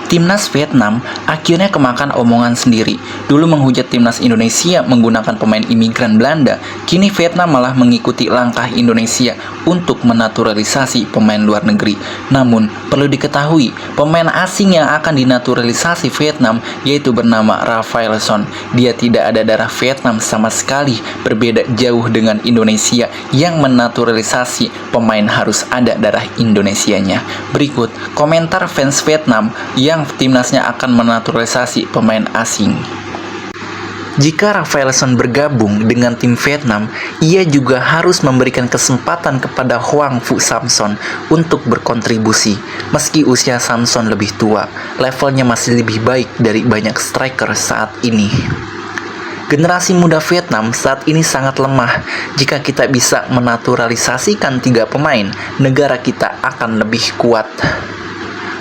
Timnas Vietnam akhirnya kemakan omongan sendiri. Dulu menghujat timnas Indonesia menggunakan pemain imigran Belanda, kini Vietnam malah mengikuti langkah Indonesia untuk menaturalisasi pemain luar negeri. Namun, perlu diketahui, pemain asing yang akan dinaturalisasi Vietnam yaitu bernama Rafaelson. Dia tidak ada darah Vietnam sama sekali, berbeda jauh dengan Indonesia yang menaturalisasi pemain harus ada darah Indonesianya. Berikut komentar fans Vietnam yang timnasnya akan menaturalisasi pemain asing. Jika Rafaelson bergabung dengan tim Vietnam, ia juga harus memberikan kesempatan kepada Hoang Vu Samson untuk berkontribusi. Meski usia Samson lebih tua, levelnya masih lebih baik dari banyak striker saat ini. Generasi muda Vietnam saat ini sangat lemah. Jika kita bisa menaturalisasikan 3 pemain, negara kita akan lebih kuat.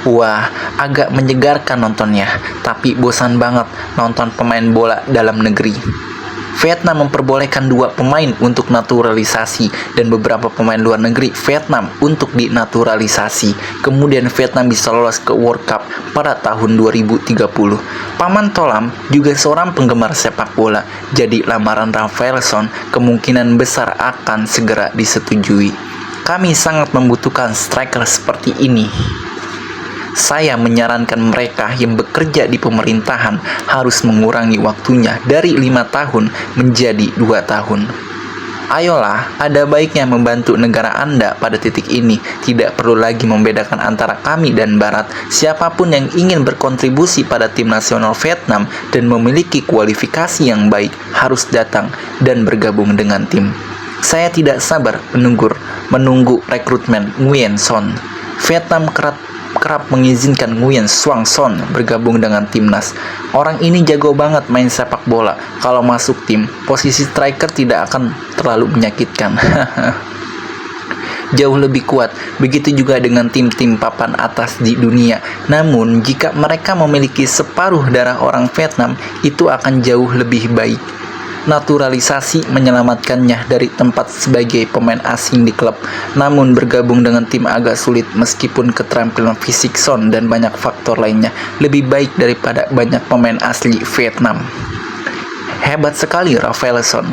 Wah, agak menyegarkan nontonnya, tapi bosan banget nonton pemain bola dalam negeri. Vietnam memperbolehkan 2 pemain untuk naturalisasi dan beberapa pemain luar negeri Vietnam untuk dinaturalisasi. Kemudian Vietnam bisa lolos ke World Cup pada tahun 2030. Paman Tholam juga seorang penggemar sepak bola, jadi lamaran Rafaelson kemungkinan besar akan segera disetujui. Kami sangat membutuhkan striker seperti ini. Saya menyarankan mereka yang bekerja di pemerintahan harus mengurangi waktunya dari 5 tahun menjadi 2 tahun. Ayolah, ada baiknya membantu negara Anda pada titik ini. Tidak perlu lagi membedakan antara kami dan Barat. Siapapun yang ingin berkontribusi pada tim nasional Vietnam dan memiliki kualifikasi yang baik harus datang dan bergabung dengan tim. Saya tidak sabar menunggu rekrutmen Nguyen Son. Vietnam kerap mengizinkan Nguyen Xuan Son bergabung dengan timnas. Orang ini jago banget main sepak bola. Kalau masuk tim, posisi striker tidak akan terlalu menyakitkan. Jauh lebih kuat. Begitu juga dengan tim-tim papan atas di dunia. Namun, jika mereka memiliki separuh darah orang Vietnam, itu akan jauh lebih baik. Naturalisasi menyelamatkannya dari tempat sebagai pemain asing di klub. Namun bergabung dengan tim agak sulit meskipun keterampilan fisik Son dan banyak faktor lainnya lebih baik daripada banyak pemain asli Vietnam. Hebat sekali Rafaelson.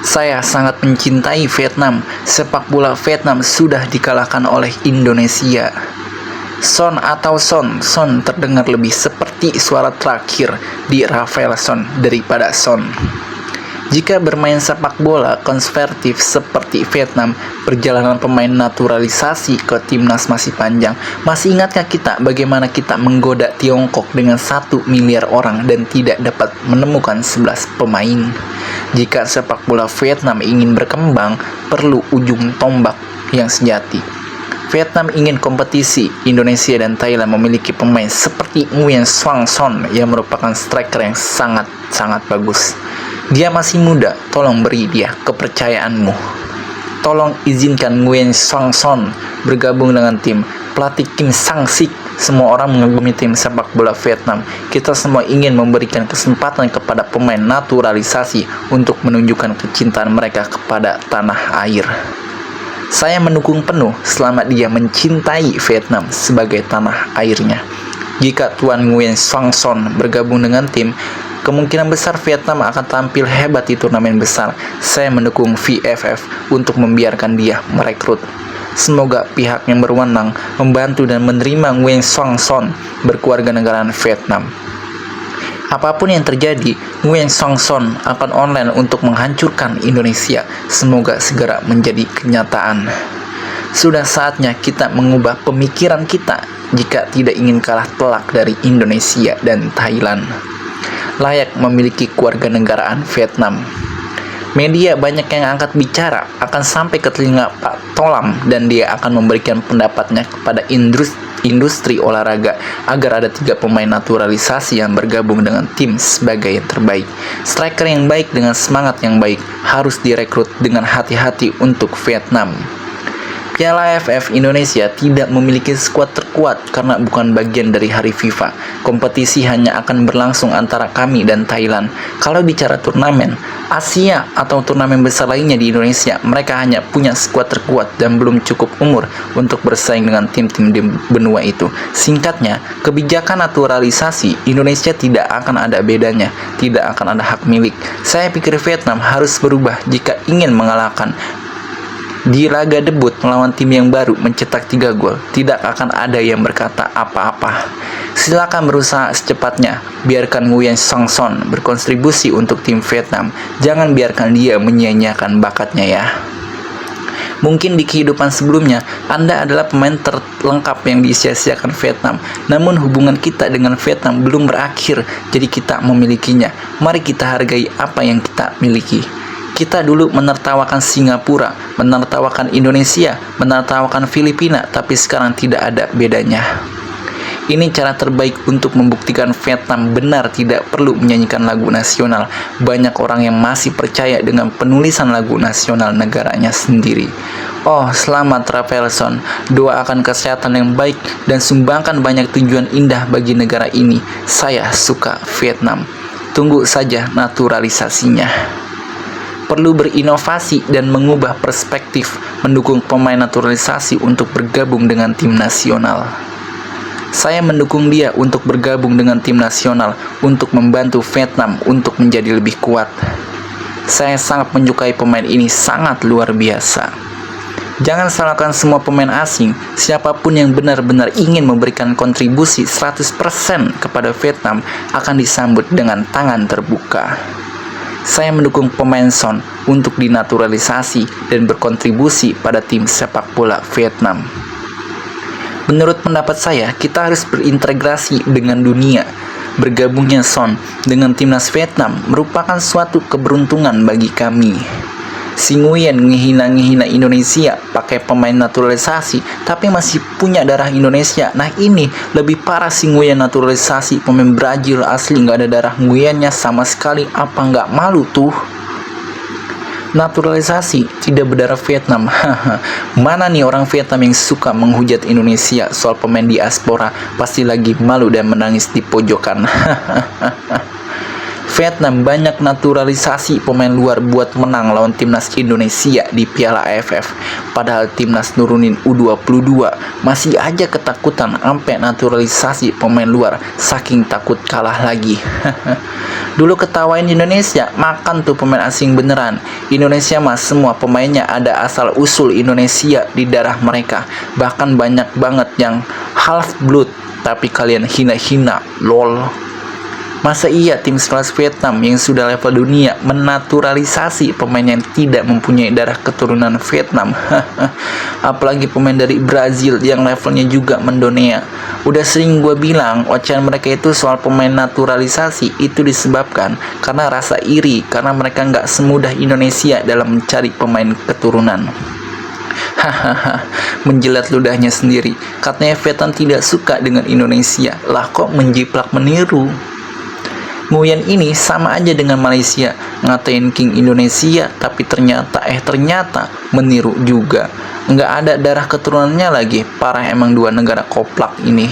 Saya sangat mencintai Vietnam. Sepak bola Vietnam sudah dikalahkan oleh Indonesia. Son atau Son terdengar lebih seperti suara terakhir di Rafaelson daripada Son. Jika bermain sepak bola konservatif seperti Vietnam, perjalanan pemain naturalisasi ke timnas masih panjang. Masih ingatkah kita bagaimana kita menggoda Tiongkok dengan 1 miliar orang dan tidak dapat menemukan 11 pemain? Jika sepak bola Vietnam ingin berkembang, perlu ujung tombak yang sejati. Vietnam ingin kompetisi. Indonesia dan Thailand memiliki pemain seperti Nguyen Xuan Son yang merupakan striker yang sangat bagus. Dia masih muda, tolong beri dia kepercayaanmu. Tolong izinkan Nguyen Xuan Son bergabung dengan tim. Pelatih Kim Sang-sik, semua orang mengagumi tim sepak bola Vietnam. Kita semua ingin memberikan kesempatan kepada pemain naturalisasi untuk menunjukkan kecintaan mereka kepada tanah air. Saya mendukung penuh selama dia mencintai Vietnam sebagai tanah airnya. Jika Tuan Nguyen Xuan Son bergabung dengan tim, kemungkinan besar Vietnam akan tampil hebat di turnamen besar. Saya mendukung VFF untuk membiarkan dia merekrut. Semoga pihak yang berwenang membantu dan menerima Nguyen Xuan Son berkewarganegaraan Vietnam. Apapun yang terjadi, Nguyen Xuan Son akan online untuk menghancurkan Indonesia. Semoga segera menjadi kenyataan. Sudah saatnya kita mengubah pemikiran kita jika tidak ingin kalah telak dari Indonesia dan Thailand. Layak memiliki kewarganegaraan Vietnam. Media banyak yang angkat bicara akan sampai ke telinga Pak Tholam dan dia akan memberikan pendapatnya kepada industri olahraga agar ada 3 pemain naturalisasi yang bergabung dengan tim sebagai yang terbaik. Striker yang baik dengan semangat yang baik harus direkrut dengan hati-hati untuk Vietnam. Piala AFF Indonesia tidak memiliki skuad terkuat karena bukan bagian dari Hari FIFA. Kompetisi hanya akan berlangsung antara kami dan Thailand. Kalau bicara turnamen Asia atau turnamen besar lainnya di Indonesia, mereka hanya punya skuad terkuat dan belum cukup umur untuk bersaing dengan tim-tim di benua itu. Singkatnya, kebijakan naturalisasi Indonesia tidak akan ada bedanya, tidak akan ada hak milik. Saya pikir Vietnam harus berubah jika ingin mengalahkan. Di laga debut melawan tim yang baru mencetak 3 gol, tidak akan ada yang berkata apa-apa. Silakan berusaha secepatnya, biarkan Nguyen Sang Son berkontribusi untuk tim Vietnam. Jangan biarkan dia menyia-nyiakan bakatnya ya. Mungkin di kehidupan sebelumnya, Anda adalah pemain terlengkap yang disia-siakan Vietnam. Namun hubungan kita dengan Vietnam belum berakhir, jadi kita memilikinya. Mari kita hargai apa yang kita miliki. Kita dulu menertawakan Singapura, menertawakan Indonesia, menertawakan Filipina, tapi sekarang tidak ada bedanya. Ini cara terbaik untuk membuktikan Vietnam benar tidak perlu menyanyikan lagu nasional. Banyak orang yang masih percaya dengan penulisan lagu nasional negaranya sendiri. Oh, selamat Rafaelson. Doakan kesehatan yang baik dan sumbangkan banyak tujuan indah bagi negara ini. Saya suka Vietnam. Tunggu saja naturalisasinya. Perlu berinovasi dan mengubah perspektif, mendukung pemain naturalisasi untuk bergabung dengan tim nasional. Saya mendukung dia untuk bergabung dengan tim nasional untuk membantu Vietnam untuk menjadi lebih kuat. Saya sangat menyukai pemain ini, sangat luar biasa. Jangan salahkan semua pemain asing. Siapapun yang benar-benar ingin memberikan kontribusi 100% kepada Vietnam akan disambut dengan tangan terbuka. Saya mendukung pemain Son untuk dinaturalisasi dan berkontribusi pada tim sepak bola Vietnam. Menurut pendapat saya, kita harus berintegrasi dengan dunia. Bergabungnya Son dengan timnas Vietnam merupakan suatu keberuntungan bagi kami. Si Nguyen ngehina-ngehina Indonesia pakai pemain naturalisasi tapi masih punya darah Indonesia. Nah ini lebih parah, si Nguyen naturalisasi pemain Brazil asli, nggak ada darah Nguyennya sama sekali. Apa nggak malu tuh? Naturalisasi tidak berdarah Vietnam. Mana nih orang Vietnam yang suka menghujat Indonesia soal pemain diaspora? Pasti lagi malu dan menangis di pojokan. Vietnam banyak naturalisasi pemain luar buat menang lawan timnas Indonesia di Piala AFF. Padahal timnas nurunin U22 masih aja ketakutan sampai naturalisasi pemain luar saking takut kalah lagi. Dulu ketawain Indonesia, makan tuh pemain asing beneran. Indonesia mah semua pemainnya ada asal usul Indonesia di darah mereka. Bahkan banyak banget yang half blood, tapi kalian hina-hina, lol. Masa iya tim sekelas Vietnam yang sudah level dunia menaturalisasi pemain yang tidak mempunyai darah keturunan Vietnam? Apalagi pemain dari Brazil yang levelnya juga mendunia. Udah sering gue bilang, ocehan mereka itu soal pemain naturalisasi itu disebabkan karena rasa iri, karena mereka nggak semudah Indonesia dalam mencari pemain keturunan. Hahaha, menjilat ludahnya sendiri. Katanya Vietnam tidak suka dengan Indonesia. Lah kok menjiplak meniru? Nguyen ini sama aja dengan Malaysia, ngatain King Indonesia, tapi ternyata meniru juga. Nggak ada darah keturunannya lagi. Parah emang dua negara koplak ini.